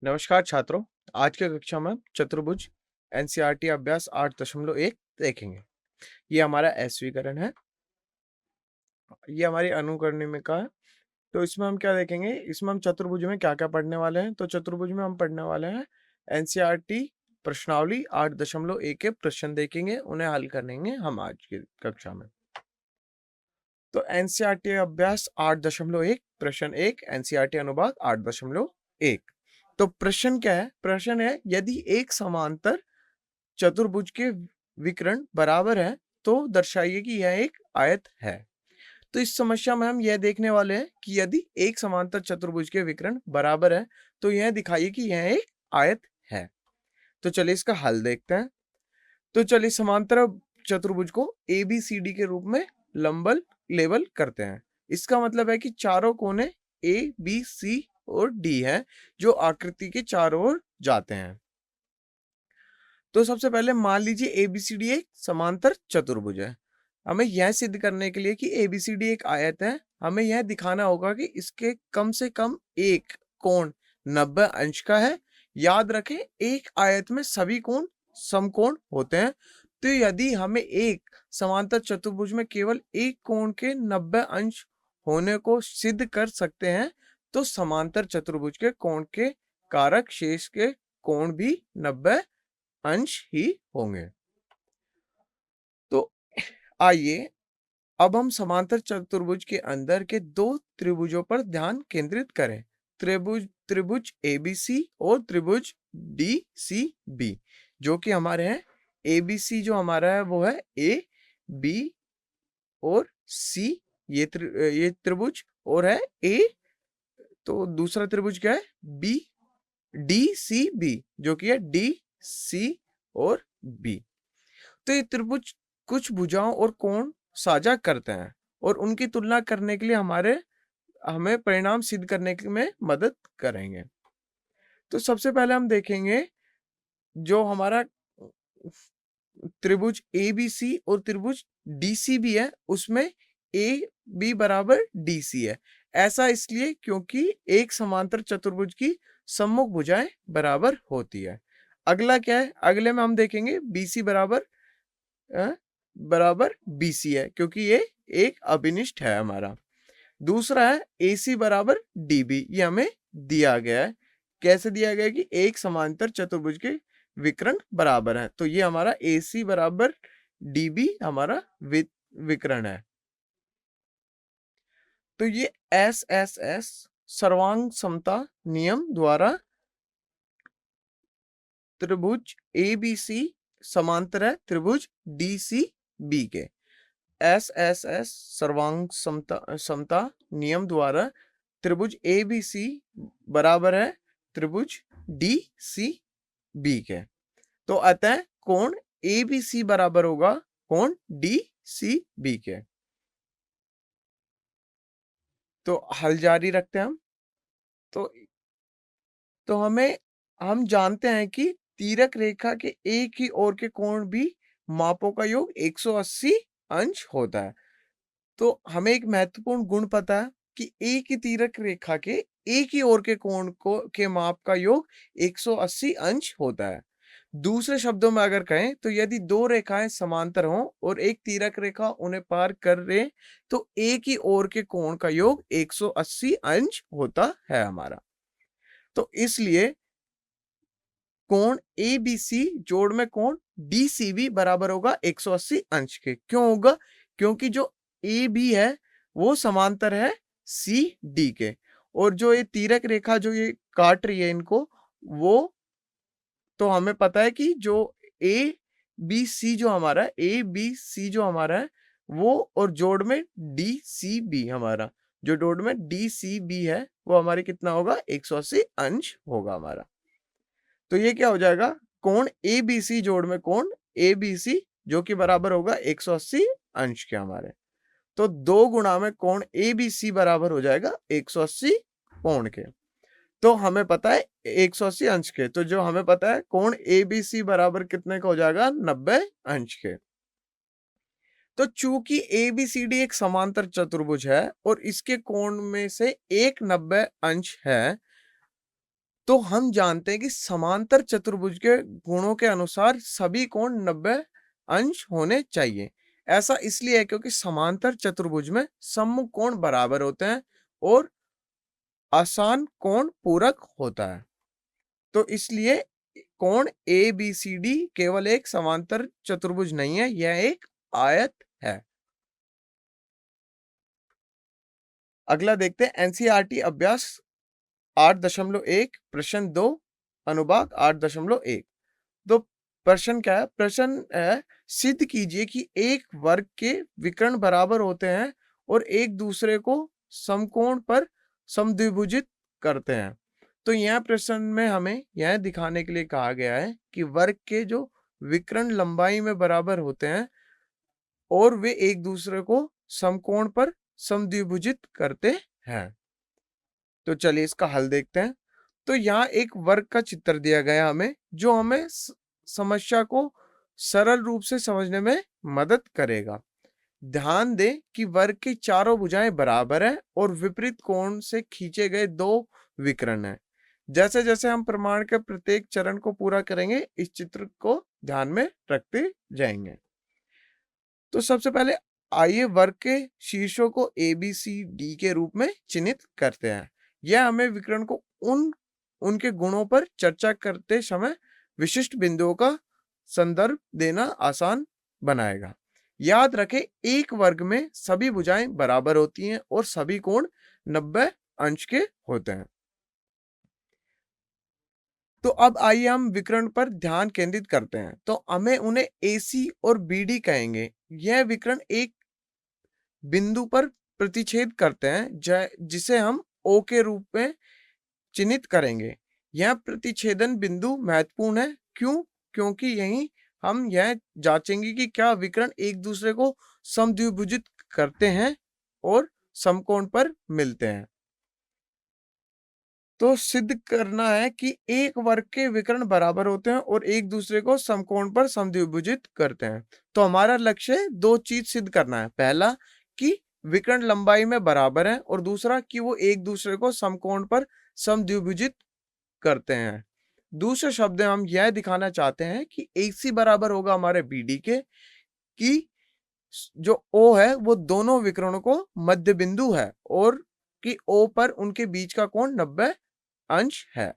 नमस्कार छात्रों। आज की कक्षा में चतुर्भुज एनसीईआरटी अभ्यास 8.1 देखेंगे। ये हमारा स्वीकरण है। ये हमारी अनुकरणिका है। तो इसमें हम क्या देखेंगे, इसमें हम चतुर्भुज में क्या क्या पढ़ने वाले हैं। तो चतुर्भुज में हम पढ़ने वाले हैं एनसीईआरटी प्रश्नावली 8.1 के प्रश्न देखेंगे, उन्हें हल करेंगे हम आज की कक्षा में। तो एनसीईआरटी अभ्यास 8.1 प्रश्न 1 एनसीईआरटी अनुभाग 8.1। तो प्रश्न क्या है? प्रश्न है, यदि एक समांतर चतुर्भुज के विकर्ण बराबर है तो दर्शाइए कि यह एक आयत है। तो इस समस्या में हम यह देखने वाले हैं कि यदि एक समांतर चतुर्भुज के विकर्ण बराबर है तो यह दिखाइए कि यह एक आयत है। तो चलिए इसका हल देखते हैं। तो चलिए समांतर चतुर्भुज को ABCD के रूप में लंबल लेबल करते हैं। इसका मतलब है कि चारों कोने ABC और D हैं जो आकृति के चारों ओर जाते हैं। तो सबसे पहले मान लीजिए ABCD एक समांतर चतुर्भुज है। हमें यह सिद्ध करने के लिए कि ABCD एक आयत है, हमें यह दिखाना होगा कि इसके कम से कम एक कोण 90 अंश का है। याद रखें, एक आयत में सभी कोण समकोण होते हैं। तो यदि हमें एक समांतर चतुर्भुज में केवल एक कोण के 90 अंश होने को सिद्ध कर सकते हैं, तो समांतर चतुर्भुज के कोण के कारक शेष के कोण भी 90 अंश ही होंगे। तो आइए अब हम समांतर चतुर्भुज के अंदर के दो त्रिभुजों पर ध्यान केंद्रित करें। त्रिभुज ABC और त्रिभुज DCB, जो कि हमारे हैं। ABC जो हमारा है वो है A, B और C, ये त्रिभुज, और है A। तो दूसरा त्रिभुज क्या है? B, DCB, जो कि है D, C और B। तो ये त्रिभुज कुछ भुजाओं और कोण साझा करते हैं और उनकी तुलना करने के लिए हमें परिणाम सिद्ध करने में मदद करेंगे। तो सबसे पहले हम देखेंगे जो हमारा त्रिभुज ABC और त्रिभुज DCB है, उसमें AB बराबर DC है। ऐसा इसलिए क्योंकि एक समांतर चतुर्भुज की सम्मुख भुजाएं बराबर होती है। अगला क्या है? अगले में हम देखेंगे BC बराबर BC है, क्योंकि ये एक अभिनिष्ट है हमारा। दूसरा है AC बराबर DB, ये हमें दिया गया है। कैसे दिया गया है? कि एक समांतर चतुर्भुज के विकर्ण बराबर है। तो ये हमारा AC बराबर DB हमारा विकर्ण है। तो ये SSS सर्वांग समता नियम द्वारा त्रिभुज ABC समांतर है त्रिभुज DCB के। SSS सर्वांग समता नियम द्वारा त्रिभुज ABC बराबर है त्रिभुज DCB के। तो अतः कोण ABC बराबर होगा कोण DCB के। तो हल जारी रखते हैं हम। तो हम जानते हैं कि तीरक रेखा के एक ही ओर के कोण भी मापों का योग 180 अंश होता है। तो हमें एक महत्वपूर्ण गुण पता है कि एक ही तीरक रेखा के एक ही ओर के कोण के माप का योग 180 अंश होता है। दूसरे शब्दों में अगर कहें तो यदि दो रेखाएं समांतर हों और एक तीरक रेखा उन्हें पार कर रहे, तो एक ही ओर के कोण का योग 180 अंश होता है हमारा। तो इसलिए कोण ABC जोड़ में कोण DCB बराबर होगा 180 अंश के। क्यों होगा? क्योंकि जो AB है वो समांतर है CD के, और जो ये तीरक रेखा जो ये काट रही है इनको, वो तो हमें पता है कि जो ABC जो हमारा है वो, और जोड़ में DCB हमारा, जो जोड़ में DCB है वो हमारे कितना होगा? 180 अंश होगा हमारा। तो ये क्या हो जाएगा? कोण ABC जोड़ में कोण ABC, जो कि बराबर होगा 180 अंश के हमारे। तो 2 गुणा में कोण ABC बराबर हो जाएगा 180 कोण के। तो हमें पता है 180 अंश के, तो जो हमें पता है कोण ABC बराबर कितने का हो जाएगा? 90 अंश के। तो चूंकि ABCD एक समांतर चतुर्भुज है और इसके कोण में से एक 90 अंश है, तो हम जानते हैं कि समांतर चतुर्भुज के गुणों के अनुसार सभी कोण 90 अंश होने चाहिए। ऐसा इसलिए है क्योंकि समांतर चतुर्भुज में सम्मुख कोण बराबर होते हैं और आसान कोण पूरक होता है। तो इसलिए कोण ABCD केवल एक समांतर चतुर्भुज नहीं है, यह एक आयत है। अगला देखते हैं एनसीईआरटी अभ्यास 8.1 प्रश्न 2 अनुभाग 8.1। तो प्रश्न क्या है? प्रश्न है, सिद्ध कीजिए कि एक वर्ग के विकर्ण बराबर होते हैं और एक दूसरे को समकोण पर समद्विभुजित करते हैं। तो यह प्रश्न में हमें यह दिखाने के लिए कहा गया है कि वर्ग के जो विकर्ण लंबाई में बराबर होते हैं और वे एक दूसरे को समकोण पर समद्विभुजित करते हैं। तो चलिए इसका हल देखते हैं। तो यहाँ एक वर्ग का चित्र दिया गया हमें, जो हमें समस्या को सरल रूप से समझने में मदद करेगा। ध्यान दें कि वर्ग की चारों भुजाएं बराबर हैं और विपरीत कोण से खींचे गए दो विकर्ण हैं। जैसे जैसे हम प्रमाण के प्रत्येक चरण को पूरा करेंगे, इस चित्र को ध्यान में रखते जाएंगे। तो सबसे पहले आइए वर्ग के शीर्षों को ABCD के रूप में चिन्हित करते हैं। यह हमें विकर्ण को उनके गुणों पर चर्चा करते समय विशिष्ट बिंदुओं का संदर्भ देना आसान बनाएगा। याद रखें, एक वर्ग में सभी भुजाएं बराबर होती हैं और सभी कोण 90 अंश के होते हैं। तो अब आइए हम विकर्ण पर ध्यान केंद्रित करते हैं। तो हमें उन्हें AC और BD कहेंगे। यह विकर्ण एक बिंदु पर प्रतिच्छेद करते हैं, जिसे हम O के रूप में चिन्हित करेंगे। यह प्रतिच्छेदन बिंदु महत्वपूर्ण है। क्यों? क्योंकि यही हम यह जांचेंगे कि क्या विकर्ण एक दूसरे को समद्विभुजित करते हैं और समकोण पर मिलते हैं। तो सिद्ध करना है कि एक वर्ग के विकर्ण बराबर होते हैं और एक दूसरे को समकोण पर समद्विभुजित करते हैं। तो हमारा लक्ष्य दो चीज सिद्ध करना है। पहला कि विकर्ण लंबाई में बराबर है और दूसरा कि वो एक दूसरे को समकोण पर समद्विभुजित करते हैं। दूसरे शब्द में हम यह दिखाना चाहते हैं कि AC बराबर होगा हमारे BD के, कि जो O है वो दोनों विकर्णों को मध्य बिंदु है और कि O पर उनके बीच का कोण 90 अंश है।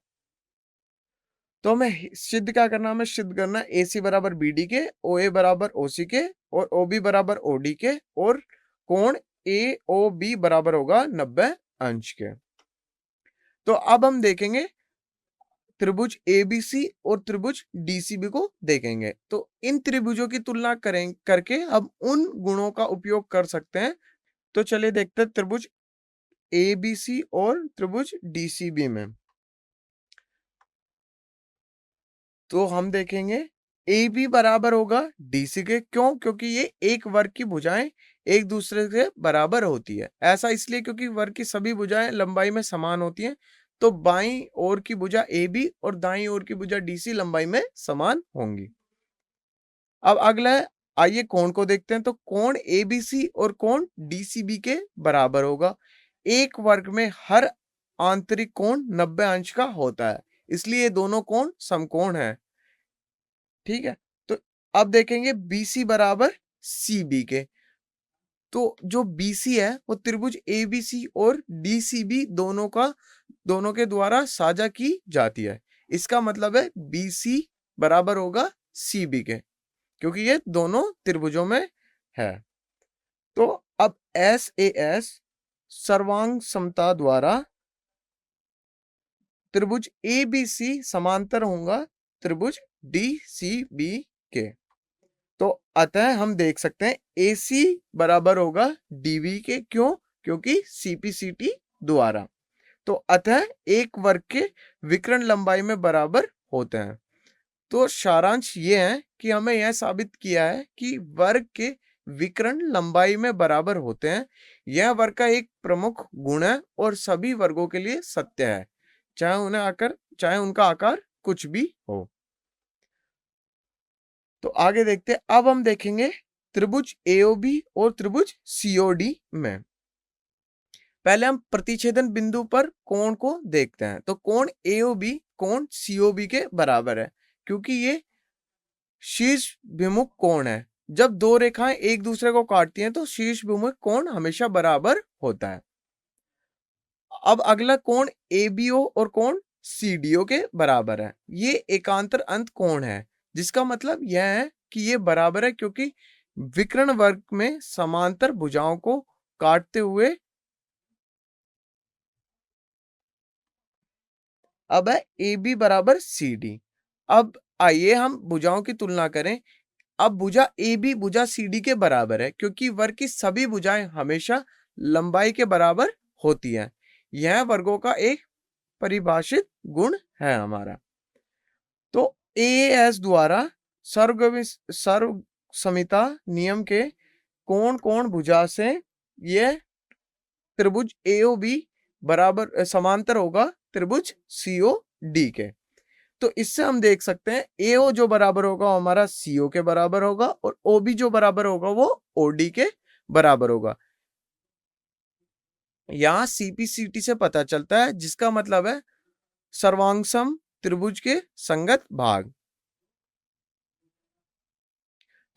तो हमें सिद्ध क्या करना? हमें सिद्ध करना AC बराबर BD के, OA बराबर OC के और OB बराबर OD के और कोण AOB बराबर होगा 90 अंश के। तो अब हम देखेंगे त्रिभुज ABC और त्रिभुज DCB को देखेंगे। तो इन त्रिभुजों की तुलना करके हम उन गुणों का उपयोग कर सकते हैं। तो चलिए देखते हैं त्रिभुज ABC और त्रिभुज DCB में। तो हम देखेंगे AB बराबर होगा DC के। क्यों? क्योंकि ये एक वर्ग की भुजाएं एक दूसरे से बराबर होती है। ऐसा इसलिए क्योंकि वर्ग की सभी भुजाएं लंबाई में समान होती हैं। तो बाईं ओर की भुजा AB और दाईं ओर की भुजा DC लंबाई में समान होंगी। अब अगला है, आइए कोण को देखते हैं। तो कोण ABC और कोण DCB के बराबर होगा। एक वर्ग में हर आंतरिक कोण 90 अंश का होता है, इसलिए दोनों कोण समकोण है। ठीक है। तो अब देखेंगे BC बराबर CB के। तो जो BC है वो त्रिभुज ABC और DCB दोनों के द्वारा साझा की जाती है। इसका मतलब है BC बराबर होगा CB के, क्योंकि ये दोनों त्रिभुजों में है। तो अब SAS सर्वांग समता द्वारा त्रिभुज ABC समांतर होगा त्रिभुज DCB के। तो अतः हम देख सकते हैं AC बराबर होगा DB के। क्यों? क्योंकि CPCT द्वारा। तो अतः एक वर्ग के विकर्ण लंबाई में बराबर होते हैं। तो सारांश ये है कि हमें यह साबित किया है कि वर्ग के विकर्ण लंबाई में बराबर होते हैं। यह वर्ग का एक प्रमुख गुण है और सभी वर्गों के लिए सत्य है, चाहे उनका आकार कुछ भी हो। तो आगे देखते हैं। अब हम देखेंगे त्रिभुज AOB और त्रिभुज COD में। पहले हम प्रतिच्छेदन बिंदु पर कोण को देखते हैं। तो कोण AOB कोण COB के बराबर है, क्योंकि ये शीर्ष विमुख कोण है। जब दो रेखाएं एक दूसरे को काटती हैं तो शीर्ष विमुख कोण हमेशा बराबर होता है। अब अगला कोण ABO और कोण CDO के बराबर है। ये एकांतर अंत कोण है, जिसका मतलब यह है कि ये बराबर है, क्योंकि विकर्ण वर्ग में समांतर भुजाओं को काटते हुए अब है AB बराबर CD। अब आइए हम भुजाओं की तुलना करें। अब भुजा AB भुजा CD के बराबर है, क्योंकि वर्ग की सभी भुजाएं हमेशा लंबाई के बराबर होती हैं। यह वर्गों का एक परिभाषित गुण है हमारा। तो AAS द्वारा सर्वसम्मता नियम के कोण कोण भुजा से यह त्रिभुज AOB बराबर समांतर होगा त्रिभुज COD के। तो इससे हम देख सकते हैं AO जो बराबर होगा हमारा CO के बराबर होगा, और OB जो बराबर होगा वो OD के बराबर होगा। यहां CPCT से पता चलता है, जिसका मतलब है सर्वांगसम त्रिभुज के संगत भाग।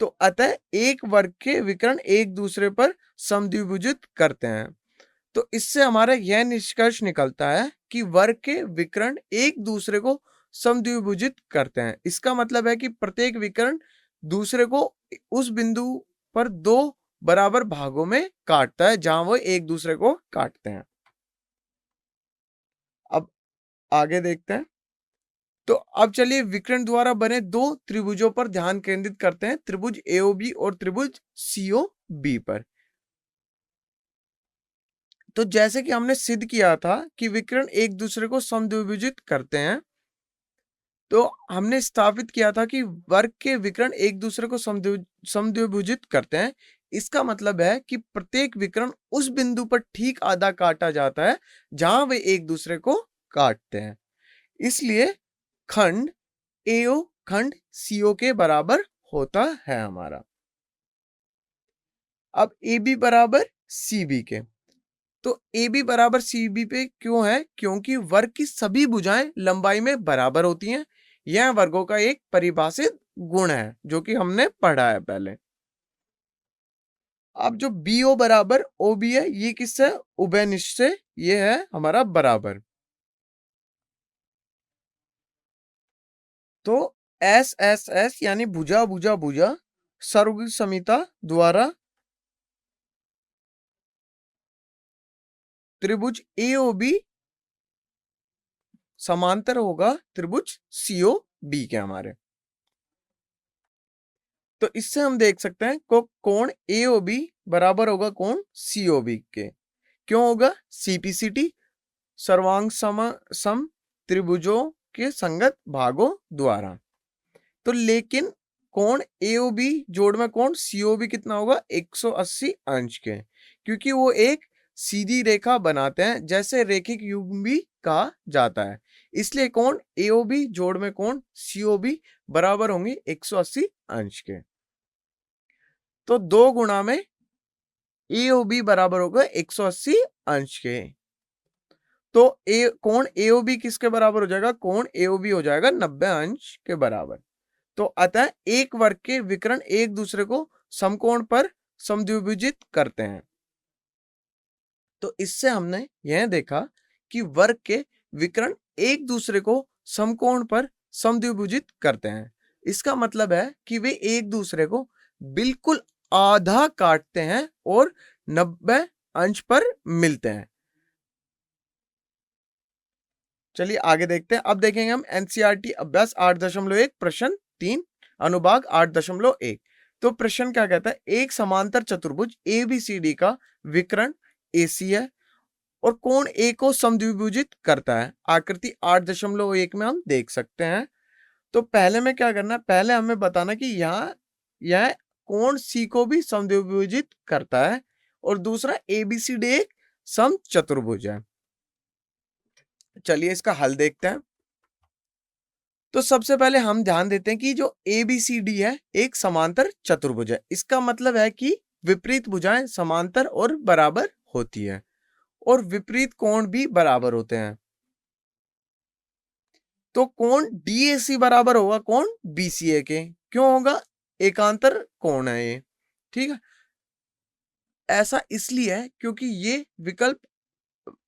तो अतः एक वर्ग के विकर्ण एक दूसरे पर समद्विभुजित करते हैं। तो इससे हमारा यह निष्कर्ष निकलता है कि वर्ग के विकर्ण एक दूसरे को समद्विभुजित करते हैं। इसका मतलब है कि प्रत्येक विकर्ण दूसरे को उस बिंदु पर दो बराबर भागों में काटता है जहां वो एक दूसरे को काटते हैं। अब आगे देखते हैं। तो अब चलिए विकर्ण द्वारा बने दो त्रिभुजों पर ध्यान केंद्रित करते हैं, त्रिभुज AOB और त्रिभुज COB पर। तो जैसे कि हमने सिद्ध किया था कि विकर्ण एक दूसरे को समद्विभुजित करते हैं, तो हमने स्थापित किया था कि वर्ग के विकर्ण एक दूसरे को समद्विभुजित करते हैं। इसका मतलब है कि प्रत्येक विकर्ण उस बिंदु पर ठीक आधा काटा जाता है जहां वे एक दूसरे को काटते हैं। इसलिए खंड AO खंड CO के बराबर होता है हमारा। अब AB बराबर CB के। तो AB बराबर CB पे क्यों है? क्योंकि वर्ग की सभी भुजाएं लंबाई में बराबर होती हैं। यह वर्गों का एक परिभाषित गुण है, जो कि हमने पढ़ा है पहले। अब जो BO बराबर OB है, ये किससे? उभयनिष्ठ से। ये है हमारा बराबर। तो SSS यानी भुजा भुजा भुजा सर्वसम्मता द्वारा त्रिभुज AOB समांतर होगा त्रिभुज COB के हमारे। तो इससे हम देख सकते हैं को कोण AOB बराबर होगा कोण COB के। क्यों होगा? CPCT सर्वांग सम त्रिभुजों के संगत भागों द्वारा। तो लेकिन कोण AOB जोड़ में कोण COB कितना होगा? 180 अंश के, क्योंकि वो एक सीधी रेखा बनाते हैं, जैसे रेखिक युग्म भी कहा जाता है। इसलिए कोण AOB जोड़ में कोण COB बराबर होंगे 180 अंश के। तो 2 गुणा में AOB बराबर होगा 180 अंश के। तो कोण AOB किसके बराबर हो जाएगा? कोण AOB हो जाएगा 90 अंश के बराबर। तो अतः एक वर्ग के विकर्ण एक दूसरे को समकोण पर समद्विभुजित करते हैं। तो इससे हमने यह देखा कि वर्ग के विकर्ण एक दूसरे को समकोण पर समद्विभुजित करते हैं। इसका मतलब है कि वे एक दूसरे को बिल्कुल आधा काटते हैं और 90 अंश पर मिलते हैं। चलिए आगे देखते हैं। अब देखेंगे हम NCERT अभ्यास 8.1 प्रश्न 3 अनुभाग 8.1। तो प्रश्न क्या कहता है? एक समांतर चतुर्भुज ABCD का विकर्ण AC है और कोण A को समद्विभुजित करता है। आकृति 8.1 में हम देख सकते हैं। तो पहले में क्या करना है? पहले हमें बताना कि यहाँ यह कोण C को भी समद्विभुजित करता है, और दूसरा ABCD एक समचतुर्भुज है। चलिए इसका हल देखते हैं। तो सबसे पहले हम ध्यान देते हैं कि जो ABCD है एक समांतर चतुर्भुज है। इसका मतलब है कि विपरीत भुजाएं समांतर और बराबर होती है। और विपरीत कोण भी बराबर होते हैं। तो कोण DAC बराबर होगा कोण BCA के। क्यों होगा? एकांतर कोण है ये। ठीक है, ऐसा इसलिए है क्योंकि ये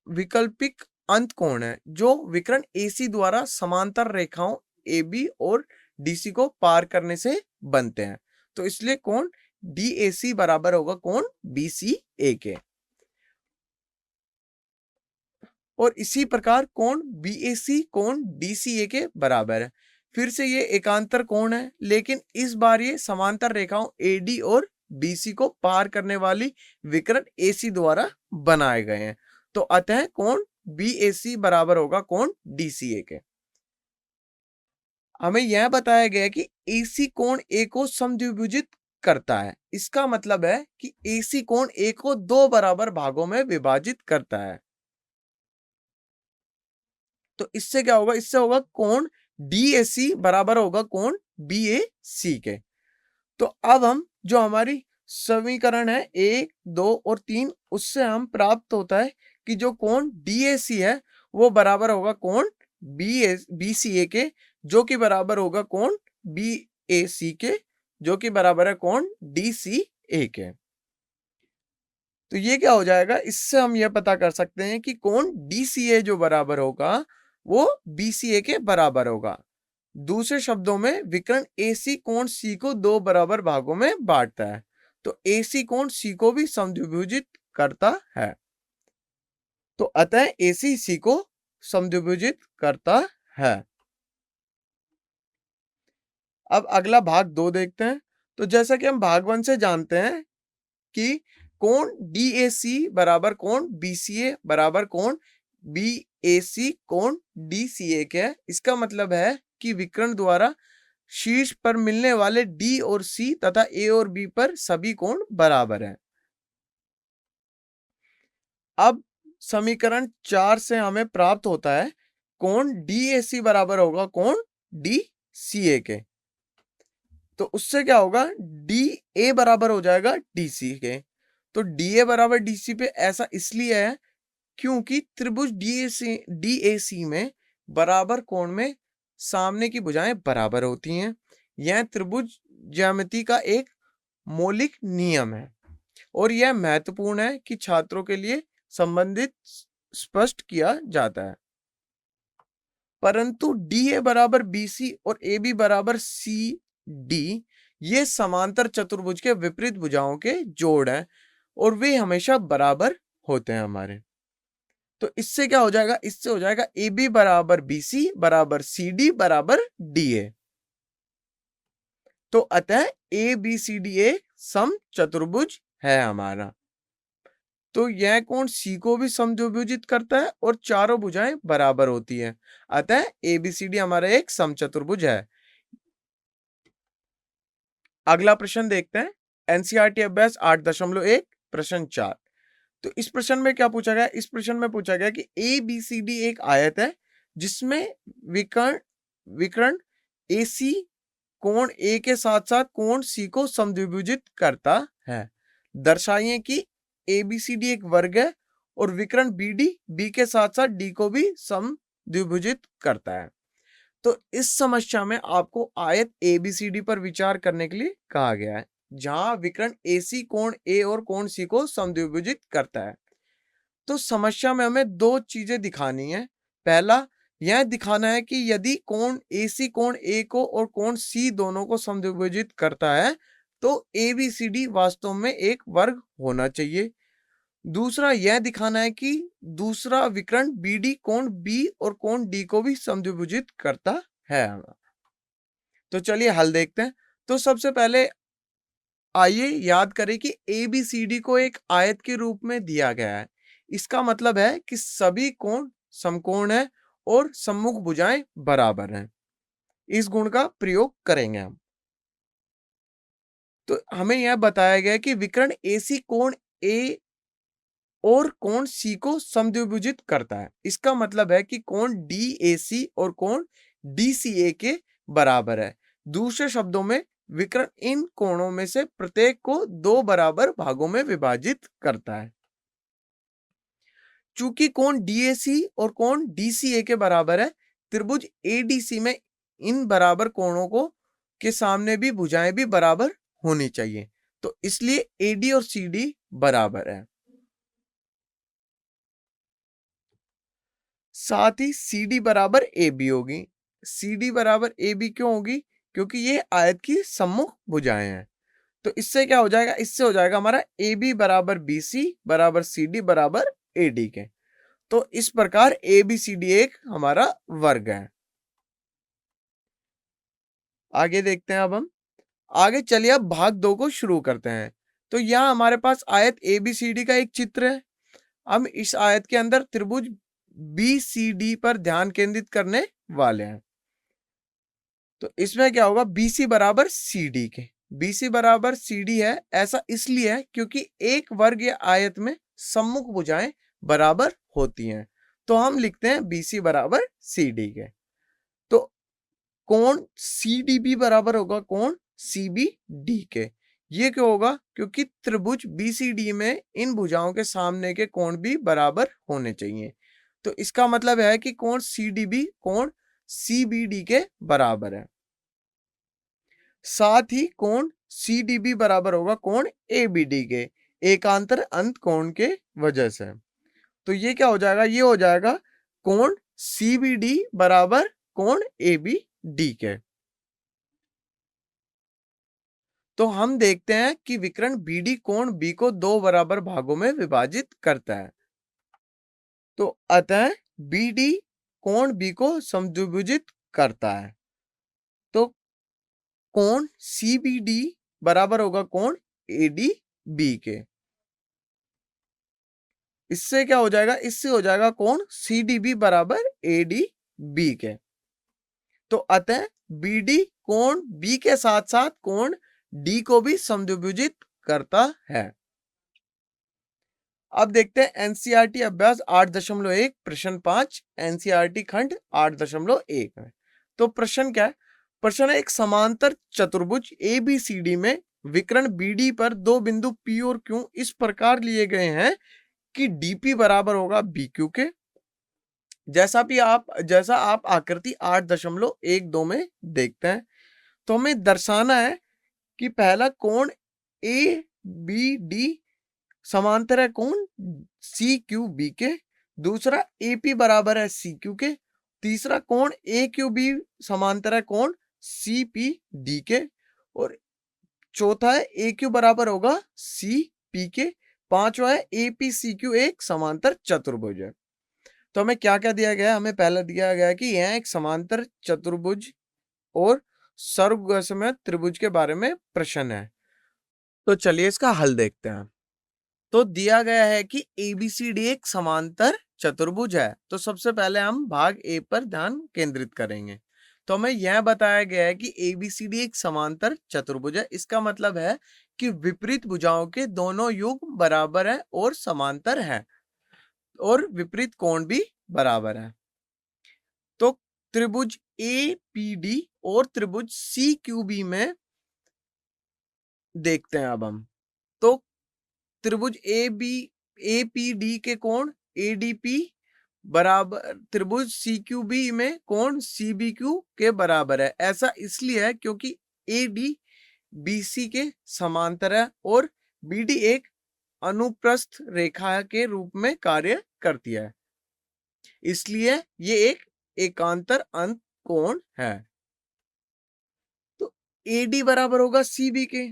विकल्पिक अंत कोण है जो विकर्ण AC द्वारा समांतर रेखाओं AB और DC को पार करने से बनते हैं। तो इसलिए कोण DAC बराबर होगा कोण BCA के। और इसी प्रकार कोण BAC कोण DCA के बराबर है। फिर से ये एकांतर कोण है, लेकिन इस बार ये समांतर रेखाओं AD और BC को पार करने वाली विकर्ण AC द्वारा बनाए गए हैं। तो अतः कोण BAC बराबर होगा कोण DCA के। हमें यह बताया गया कि AC कोण A को समद्विभुजित करता है। इसका मतलब है कि AC कोण A को दो बराबर भागों में विभाजित करता है। तो इससे क्या होगा? इससे होगा कोण DAC बराबर होगा कोण BAC के। तो अब हम जो हमारी समीकरण है 1, 2 और 3, उससे हम प्राप्त होता है कि जो कोण DAC है वो बराबर होगा कोण BCA के, जो कि बराबर होगा कोण BAC के, जो कि बराबर है कोण DCA के। तो ये क्या हो जाएगा? इससे हम यह पता कर सकते हैं कि कोण DCA जो बराबर होगा वो BCA के बराबर होगा। दूसरे शब्दों में विकर्ण AC कोण C को दो बराबर भागों में बांटता है। तो AC कोण C को भी समद्विभुजित करता है। तो अतः AC C को समद्विभुजित करता है। अब अगला भाग 2 देखते हैं। तो जैसा कि हम भाग 1 से जानते हैं कि कोण DAC बराबर कोण BCA बराबर कोण BAC कोण DCA के है। इसका मतलब है कि विकर्ण द्वारा शीर्ष पर मिलने वाले D और C तथा A और B पर सभी कोण बराबर हैं। अब समीकरण 4 से हमें प्राप्त होता है कोण DAC बराबर होगा कोण DCA के। तो उससे क्या होगा? DA बराबर हो जाएगा DC के। तो DA बराबर DC पे ऐसा इसलिए है क्योंकि त्रिभुज DAC में बराबर कोण में सामने की भुजाएं बराबर होती हैं। यह त्रिभुज ज्यामिति का एक मौलिक नियम है और यह महत्वपूर्ण है कि छात्रों के लिए संबंधित स्पष्ट किया जाता है। परंतु DA बराबर BC और AB बराबर CD ये समांतर चतुर्भुज के विपरीत भुजाओं के जोड़ हैं और वे हमेशा बराबर होते हैं हमारे। तो इससे क्या हो जाएगा? इससे हो जाएगा AB बराबर BC बराबर CD बराबर DA। तो अतः ABCD एक सम चतुर्भुज है हमारा। तो यह कोण C को भी समद्विभुजित करता है और चारों भुजाएं बराबर होती हैं। अतः ABCD हमारा एक समचतुर्भुज है। अगला प्रश्न देखते हैं। एनसीईआरटी अभ्यास 8.1 प्रश्न 4। तो इस प्रश्न में क्या पूछा गया? इस प्रश्न में पूछा गया कि ABCD एक आयत है जिसमें विकर्ण AC कोण A के साथ साथ कोण C को समद्विभुजित करता है। दर्शाइए कि ABCD एक वर्ग है और विकर्ण BD B के साथ साथ D को भी समद्विभुजित करता है। तो इस समस्या में आपको आयत ABCD पर विचार करने के लिए कहा गया है, जहां विकर्ण AC कोण A और कोण C को समद्विभुजित करता है। तो समस्या में हमें दो चीजें दिखानी है। पहला यह दिखाना है कि यदि कोण AC कोण A को और कोण C दोनों को समद्विभुजित करता है तो ABCD वास्तव में एक वर्ग होना चाहिए। दूसरा यह दिखाना है कि दूसरा विकर्ण BD कोण B और कोण D को भी समद्विभुजित करता है। तो चलिए हल देखते हैं। तो सबसे पहले आइए याद करें कि ABCD को एक आयत के रूप में दिया गया है। इसका मतलब है कि सभी कोण समकोण है और सम्मुख भुजाएं बराबर हैं। इस गुण का प्रयोग करेंगे हम। तो हमें यह बताया गया कि विकर्ण AC कोण A और कोण C को समद्विभुजित करता है। इसका मतलब है कि कोण DAC और कोण DCA के बराबर है। दूसरे शब्दों में विकर्ण इन कोणों में से प्रत्येक को दो बराबर भागों में विभाजित करता है। चूंकि कोण डीएसी और कोण डीसीए के बराबर है, त्रिभुज एडीसी में इन बराबर कोणों को के सामने भी भुजाएं भी बराबर होनी चाहिए, तो इसलिए एडी और सीडी बराबर है। साथ ही CD बराबर AB होगी। CD बराबर AB क्यों होगी? क्योंकि ये आयत की सम्मुख भुजाएं हैं। तो इससे क्या हो जाएगा? इससे हो जाएगा हमारा AB बराबर BC बराबर CD बराबर AD के। तो इस प्रकार ABCD एक हमारा वर्ग है। आगे देखते हैं अब हम। आगे चलिए अब भाग 2 को शुरू करते हैं। तो यहाँ हमारे पास आयत ABCD का एक चित्र है। हम इस आयत के अंदर त्रिभुज BCD पर ध्यान केंद्रित करने वाले हैं। तो इसमें क्या होगा? BC बराबर CD के। BC बराबर CD है, ऐसा इसलिए है क्योंकि एक वर्ग या आयत में सम्मुख भुजाएं बराबर होती हैं। तो हम लिखते हैं BC बराबर CD के। तो कोण CDB बराबर होगा कोण CBD के। ये क्यों होगा? क्योंकि त्रिभुज BCD में इन भुजाओं के सामने के कोण भी बराबर होने चाहिए। तो इसका मतलब है कि कोण CDB कोण CBD के बराबर है। साथ ही कोण CDB बराबर होगा कोण ABD के, एकांतर अंत कोण के वजह से। तो ये क्या हो जाएगा? ये हो जाएगा कोण CBD बराबर कोण ABD के। तो हम देखते हैं कि विकर्ण BD कोण B को दो बराबर भागों में विभाजित करता है। तो अतः BD कोण B को समद्विभुजित करता है। तो कोण CBD बराबर होगा कोण ADB के। इससे क्या हो जाएगा? इससे हो जाएगा कोण CDB बराबर ADB के। तो अतः BD कोण B के साथ साथ कोण D को भी समद्विभुजित करता है। अब देखते हैं एनसीईआरटी अभ्यास 8.1 प्रश्न 5 एनसीईआरटी खंड 8.1 में। तो प्रश्न क्या है? प्रश्न है एक समांतर चतुर्भुज ABCD में विकर्ण BD पर दो बिंदु P और Q इस प्रकार लिए गए हैं कि DP बराबर होगा BQ के। जैसा आप आकृति 8.12 में देखते हैं। तो हमें दर्शाना है कि पहला कोण ABD समांतर है कोण CQB के, दूसरा AP बराबर है CQ के, तीसरा कोण AQB समांतर है कोण CPD के, और चौथा है AQ बराबर होगा CP के, पांचवा है APCQ एक समांतर चतुर्भुज है। तो हमें क्या क्या दिया गया है? हमें पहला दिया गया है कि यह एक समांतर चतुर्भुज और सर्वसममित त्रिभुज के बारे में प्रश्न है। तो चलिए इसका हल देखते हैं। तो दिया गया है कि ABCD एक समांतर चतुर्भुज है। तो सबसे पहले हम भाग A पर ध्यान केंद्रित करेंगे। तो हमें यह बताया गया है कि ABCD एक समांतर चतुर्भुज है। इसका मतलब है कि विपरीत भुजाओं के दोनों युग्म बराबर है और समांतर है और विपरीत कोण भी बराबर है। तो त्रिभुज APD और त्रिभुज CQB में देखते हैं अब हम। तो त्रिभुज APD के कोण ADP बराबर त्रिभुज CQB में कोण CBQ के बराबर है। ऐसा इसलिए है क्योंकि AD BC के समांतर है और BD एक अनुप्रस्थ रेखा के रूप में कार्य करती है, इसलिए ये एक एकांतर अंत कोण है। तो AD बराबर होगा CB के।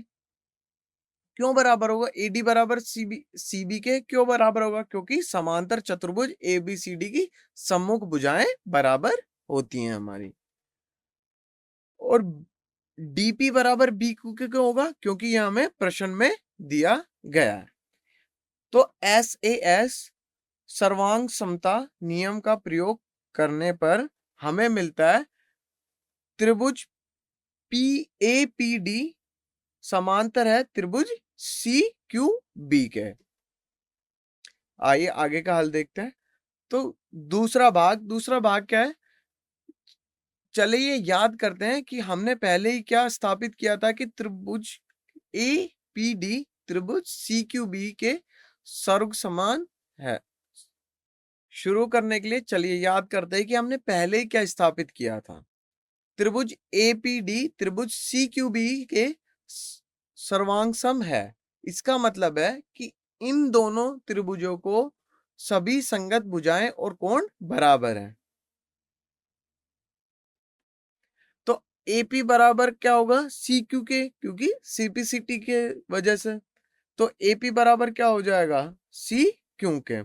क्यों बराबर होगा? AD बराबर CB के क्यों बराबर होगा? क्योंकि समांतर चतुर्भुज ABCD की सम्मुख भुजाएं बराबर होती हैं हमारी। और DP बराबर BQ के क्यों होगा? क्योंकि यह हमें प्रश्न में दिया गया है। तो SAS सर्वांग समता नियम का प्रयोग करने पर हमें मिलता है त्रिभुज PAPD समांतर है त्रिभुज CQB के। आइए आगे का हल देखते हैं। तो दूसरा भाग क्या है? चलिए याद करते हैं कि हमने पहले ही क्या स्थापित किया था कि त्रिभुज APD त्रिभुज CQB के सर्ग समान है। शुरू करने के लिए चलिए याद करते हैं कि हमने पहले ही क्या स्थापित किया था। त्रिभुज एपीडी त्रिभुज सीक्यूबी के सर्वांग सम है। इसका मतलब है कि इन दोनों त्रिभुजों को सभी संगत भुजाएं और कोण बराबर हैं। तो एपी बराबर क्या होगा सी क्यू के, क्योंकि सीपीसीटी के वजह से। तो एपी बराबर क्या हो जाएगा सी क्यू के।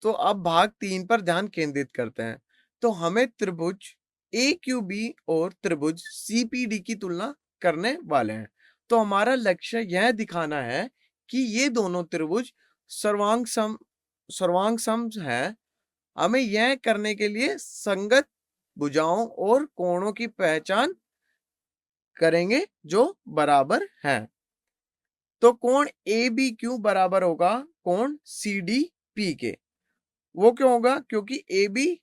तो अब भाग 3 पर ध्यान केंद्रित करते हैं। तो हमें त्रिभुज ए क्यू बी और त्रिभुज सीपीडी की तुलना करने वाले हैं। तो हमारा लक्ष्य यह दिखाना है कि ये दोनों त्रिभुज सर्वांग सम है। हमें यह करने के लिए संगत भुजाओं और कोणों की पहचान करेंगे जो बराबर हैं। तो कोण ए बी क्यू बराबर होगा कोण सी डी पी के। वो क्यों होगा? क्योंकि ए बी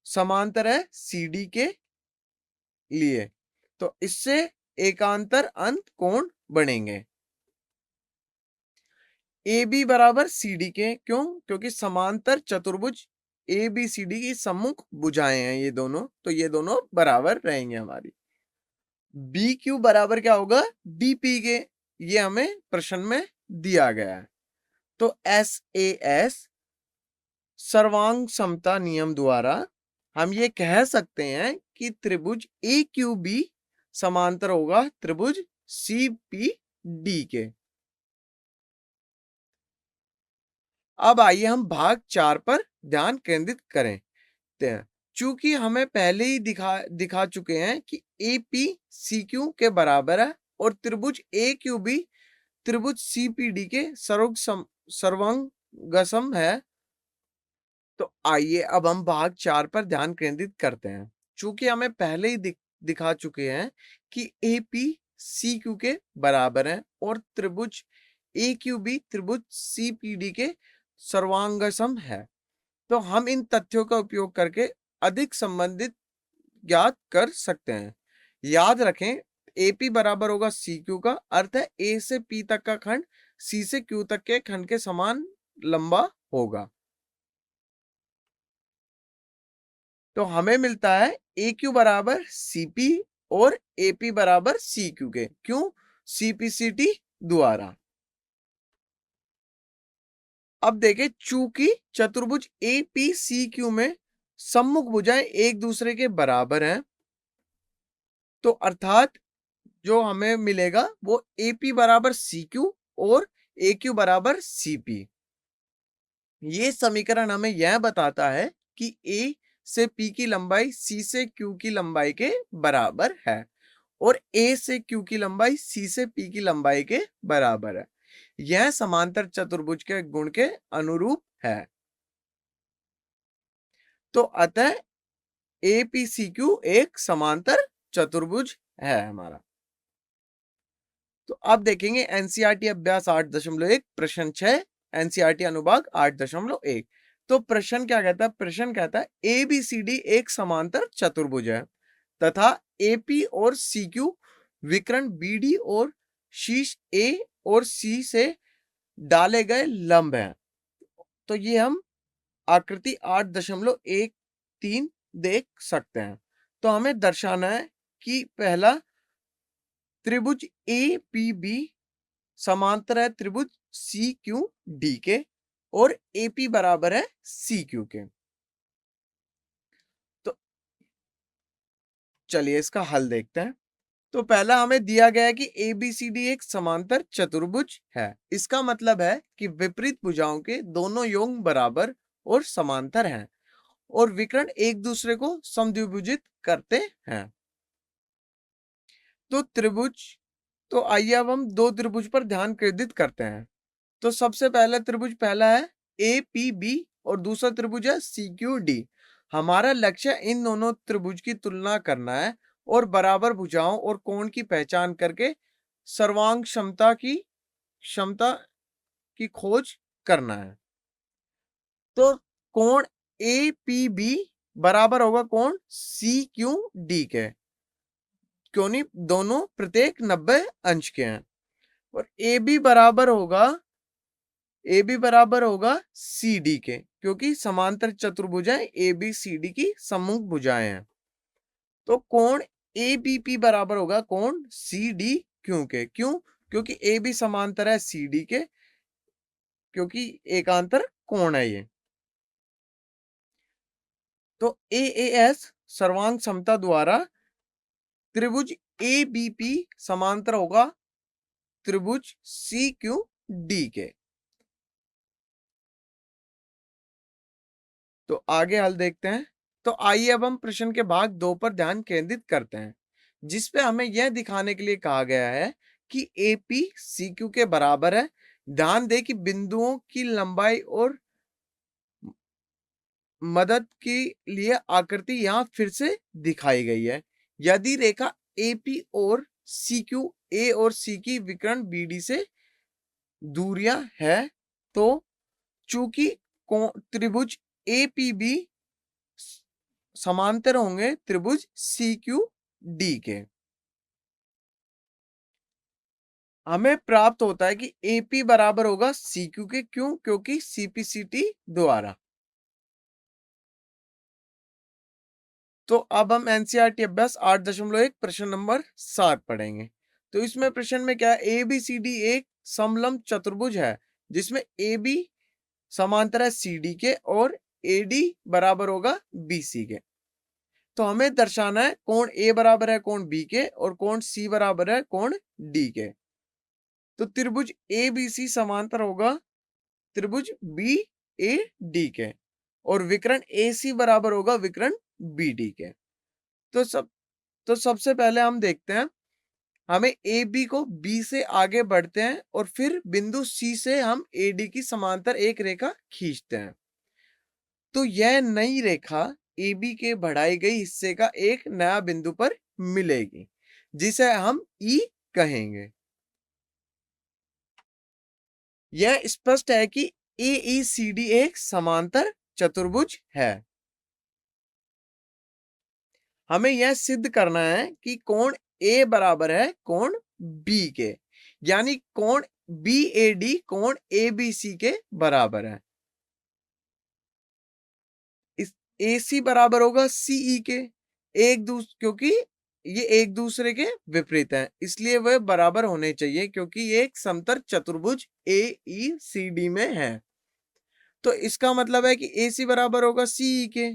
समांतर है सी डी के लिए। तो इससे एकांतर अंत कोण बनेंगे। ए बी बराबर सी डी के, क्यों? क्योंकि समांतर चतुर्भुज ए बी सी डी की सम्मुख भुजाएं हैं ये दोनों, तो ये दोनों बराबर रहेंगे हमारी। बी क्यू बराबर क्या होगा डी पी के, ये हमें प्रश्न में दिया गया है। तो एस ए एस सर्वांग समता नियम द्वारा हम ये कह सकते हैं कि त्रिभुज ए क्यू बी समांतर होगा त्रिभुज सी पी डी के। अब आइए हम भाग 4 पर ध्यान केंद्रित करें। चूंकि हमें पहले ही दिखा चुके हैं कि ए पी सी क्यू के बराबर है और त्रिभुज ए क्यू बी त्रिभुज सी पी डी के सर्वंगसम है। तो आइए अब हम भाग 4 पर ध्यान केंद्रित करते हैं। चूंकि हमें पहले ही दिखा चुके हैं कि ए पी सी क्यू के बराबर है और त्रिभुज ए क्यू बी त्रिभुज सी पी डी के सर्वांगसम है, तो हम इन तथ्यों का उपयोग करके अधिक संबंधित ज्ञात कर सकते हैं। याद रखें एपी बराबर होगा सी क्यू का, अर्थ है ए से पी तक का खंड सी से क्यू तक के खंड के समान लंबा होगा। तो हमें मिलता है ए क्यू बराबर सीपी और एपी बराबर सी क्यू के, क्यों? सीपीसीटी द्वारा। अब देखें चूंकि चतुर्भुज ए पी सी क्यू में सम्मुख भुजाएं एक दूसरे के बराबर हैं, तो अर्थात जो हमें मिलेगा वो ए पी बराबर सी क्यू और ए क्यू बराबर सी पी। ये समीकरण हमें यह बताता है कि ए से पी की लंबाई सी से क्यू की लंबाई के बराबर है और ए से क्यू की लंबाई सी से पी की लंबाई के बराबर है। यह समांतर चतुर्भुज के गुण के अनुरूप है। तो अतः ए पी सी क्यू एक समांतर चतुर्भुज है हमारा। तो अब देखेंगे एनसीईआरटी अभ्यास 8.1 प्रश्न 6 एनसीईआरटी अनुभाग 8.1। तो प्रश्न क्या कहता है? प्रश्न कहता है ए बी सी डी एक समांतर चतुर्भुज है तथा एपी और सी क्यू विकर्ण बी डी और शीर्ष ए और सी से डाले गए लंब हैं। तो ये हम आकृति 8.13 देख सकते हैं। तो हमें दर्शाना है कि पहला त्रिभुज ए पी बी समांतर है त्रिभुज सी क्यू डी के और एपी बराबर है सी क्यू के। तो चलिए इसका हल देखते हैं। तो पहला हमें दिया गया है कि ए बी सी डी एक समांतर चतुर्भुज है। इसका मतलब है कि विपरीत भुजाओं के दोनों योग बराबर और समांतर हैं और विकर्ण एक दूसरे को समद्विभुजित करते हैं। तो त्रिभुज तो आइए अब हम दो त्रिभुज पर ध्यान केंद्रित करते हैं। तो सबसे पहला त्रिभुज पहला है ए पी बी और दूसरा त्रिभुज है सी क्यू डी। हमारा लक्ष्य इन दोनों त्रिभुज की तुलना करना है और बराबर भुजाओं और कोण की पहचान करके सर्वांग क्षमता की खोज करना है। तो कोण ए पी बी बराबर होगा कोण सी क्यू डी के, क्यों नहीं? दोनों प्रत्येक 90 अंश के हैं। और ए बी बराबर होगा ए बी बराबर होगा सी डी के, क्योंकि समांतर चतुर्भुजाएं ए बी सी डी की सम्मुख भुजाएं हैं। तो कोण ए बी पी बराबर होगा कोण सी डी क्यू के। क्यों? क्योंकि ए बी समांतर है सी डी के, क्योंकि एकांतर कोण है ये। तो ए एस सर्वांग समता द्वारा त्रिभुज ए बी पी समांतर होगा त्रिभुज सी क्यू डी के। तो आगे हल देखते हैं। तो आइए अब हम प्रश्न के भाग 2 पर ध्यान केंद्रित करते हैं, जिसपे हमें यह दिखाने के लिए कहा गया है कि AP CQ के बराबर है। ध्यान दें कि बिंदुओं की लंबाई और मदद के लिए आकृति यहां फिर से दिखाई गई है। यदि रेखा AP और CQ A और C की विकर्ण BD से दूरियां है, तो चूंकि त्रिभुज APB समांतर होंगे त्रिभुज CQD के। हमें प्राप्त होता है कि AP बराबर होगा CQ के। क्यों? क्योंकि CPCT द्वारा। तो अब हम एनसीईआरटी अभ्यास 8.1 प्रश्न नंबर 7 पढ़ेंगे। तो इसमें प्रश्न में क्या है, ABCD एक समलंब चतुर्भुज है जिसमें AB समांतर है CD के और AD बराबर होगा BC के। तो हमें दर्शाना है कोण A बराबर है कोण B के और कोण C बराबर है कोण D के। तो त्रिभुज ABC समांतर होगा त्रिभुज BAD के और विकर्ण AC बराबर होगा विकर्ण BD के। तो सबसे पहले हम देखते हैं, हमें AB को B से आगे बढ़ते हैं और फिर बिंदु C से हम AD की समांतर एक रेखा खींचते हैं। तो यह नई रेखा AB के बढ़ाई गई हिस्से का एक नया बिंदु पर मिलेगी, जिसे हम E कहेंगे। यह स्पष्ट है कि AECD एक समांतर चतुर्भुज है। हमें यह सिद्ध करना है कि कोण A बराबर है कोण B के, यानी कोण BAD कोण ABC के बराबर है। इस AC बराबर होगा CE के, क्योंकि ये एक दूसरे के विपरीत हैं, इसलिए वह बराबर होने चाहिए, क्योंकि ये एक समतर चतुर्भुज AECD में है। तो इसका मतलब है कि AC बराबर होगा CE के,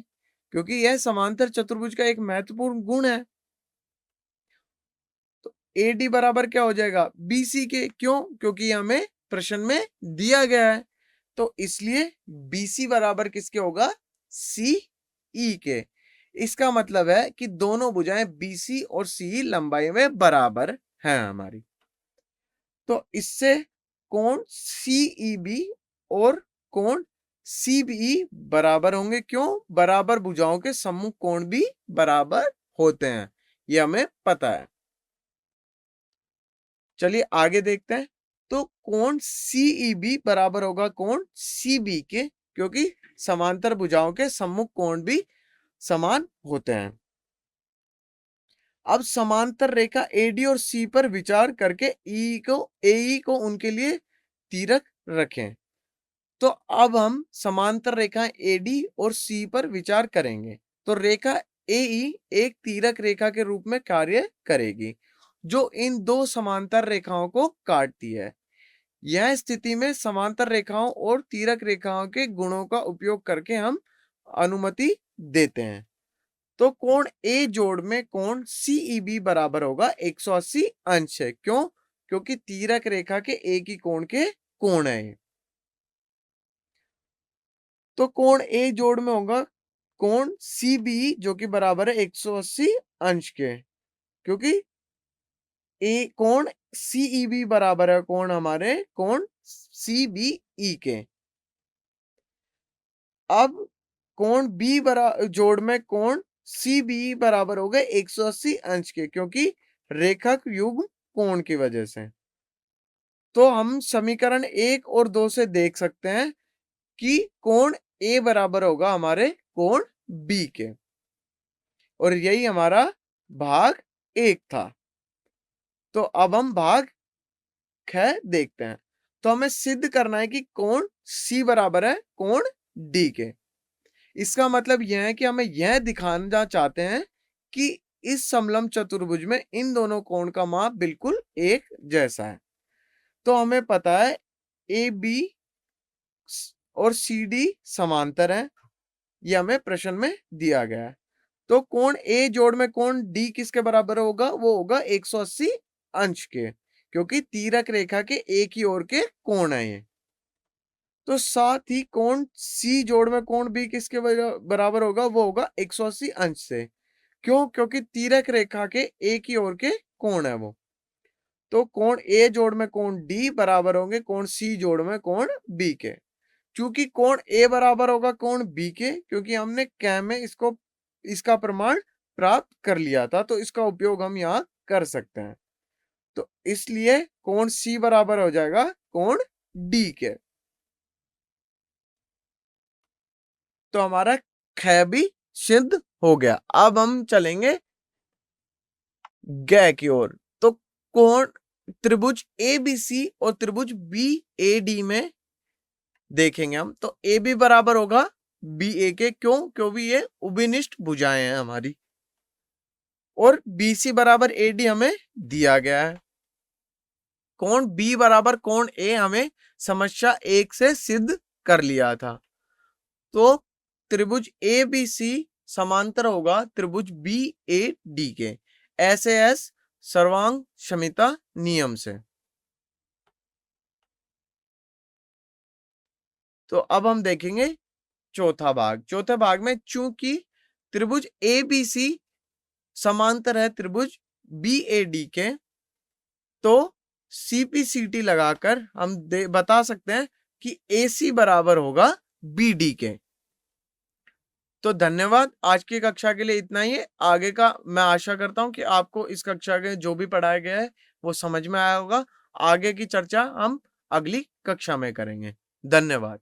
क्योंकि यह समांतर चतुर्भुज का एक महत्वपूर्ण गुण है। तो AD बराबर क्या हो जाएगा BC के। क्यों? क्योंकि हमें प्रश्न में दिया गया है, तो इसलिए BC बराबर किसके होगा CE के। इसका मतलब है कि दोनों भुजाएं BC और CE लंबाई में बराबर हैं हमारी। तो इससे कोण CEB और कोण CBE बराबर होंगे। क्यों? बराबर भुजाओं के सम्मुख कोण भी बराबर होते हैं, ये हमें पता है। चलिए आगे देखते हैं। तो कोण CEB बराबर होगा कोण CB के, क्योंकि समांतर भुजाओं के सम्मुख कोण भी समान होते हैं। अब समांतर रेखा AD और C पर विचार करके AE को उनके लिए तीरक रखें। तो अब हम समांतर रेखा AD और C पर विचार करेंगे। तो रेखा AE एक तीरक रेखा के रूप में कार्य करेगी, जो इन दो समांतर रेखाओं को काटती है। यह स्थिति में समांतर रेखाओं और तीरक रेखाओं के गुणों का उपयोग करके हम अनुमति देते हैं। तो कोण A जोड़ में कोण CEB बराबर होगा 180 अंश है। क्यों? क्योंकि तीरक रेखा के एक ही कोण के कोण है। तो कोण A जोड़ में होगा कोण CBE जो कि बराबर है 180 अंश के, क्योंकि कोण CEB बराबर है कोण हमारे कोण CBE के। अब कोण B जोड़ में कोण CBE बराबर हो गए 180 अंश के, क्योंकि रेखक युग्म कोण की वजह से। तो हम समीकरण 1 और 2 से देख सकते हैं कि कोण A बराबर होगा हमारे कोण B के, और यही हमारा भाग 1 था। तो अब हम भाग ख देखते हैं। तो हमें सिद्ध करना है कि कोण C बराबर है कोण D के। इसका मतलब यह है कि हमें यह दिखाना चाहते हैं कि इस समलंब चतुर्भुज में इन दोनों कोण का माप बिल्कुल एक जैसा है। तो हमें पता है AB और CD समांतर है, ये हमें प्रश्न में दिया गया है। तो कोण A जोड़ में कोण D किसके बराबर होगा? वो होगा 180 अंश के, क्योंकि तीरक रेखा के एक ही ओर के कोण है ये। तो साथ ही कोण C जोड़ में कोण B किसके बराबर होगा? वो होगा 180 अंश से। क्यों? क्योंकि तीरक रेखा के एक ही ओर के कोण है वो। तो कोण A जोड़ में कोण D बराबर होंगे कोण C जोड़ में कोण B के। चूंकि कोण A बराबर होगा कोण B के, क्योंकि हमने कै में इसका प्रमाण प्राप्त कर लिया था, तो इसका उपयोग हम यहाँ कर सकते हैं। तो इसलिए कोण C बराबर हो जाएगा कोण D के। तो हमारा ख भी सिद्ध हो गया। अब हम चलेंगे ग की ओर। तो कोण त्रिभुज ABC और त्रिभुज BAD में देखेंगे हम। तो AB बराबर होगा BA के। क्यों? क्योंकि ये उभयनिष्ठ भुजाएं हैं हमारी। और BC बराबर AD हमें दिया गया है। कोण B बराबर कोण A हमें समस्या 1 से सिद्ध कर लिया था। तो त्रिभुज ABC समांतर होगा त्रिभुज BAD के, SAS सर्वांग क्षमिता नियम से। तो अब हम देखेंगे चौथा भाग। चौथे भाग में चूंकि त्रिभुज ABC समांतर है त्रिभुज BAD के, तो CPCT लगाकर हम बता सकते हैं कि AC बराबर होगा BD के। तो धन्यवाद। आज की कक्षा के लिए इतना ही है। आगे का मैं आशा करता हूं कि आपको इस कक्षा के जो भी पढ़ाया गया है वो समझ में आया होगा। आगे की चर्चा हम अगली कक्षा में करेंगे। धन्यवाद।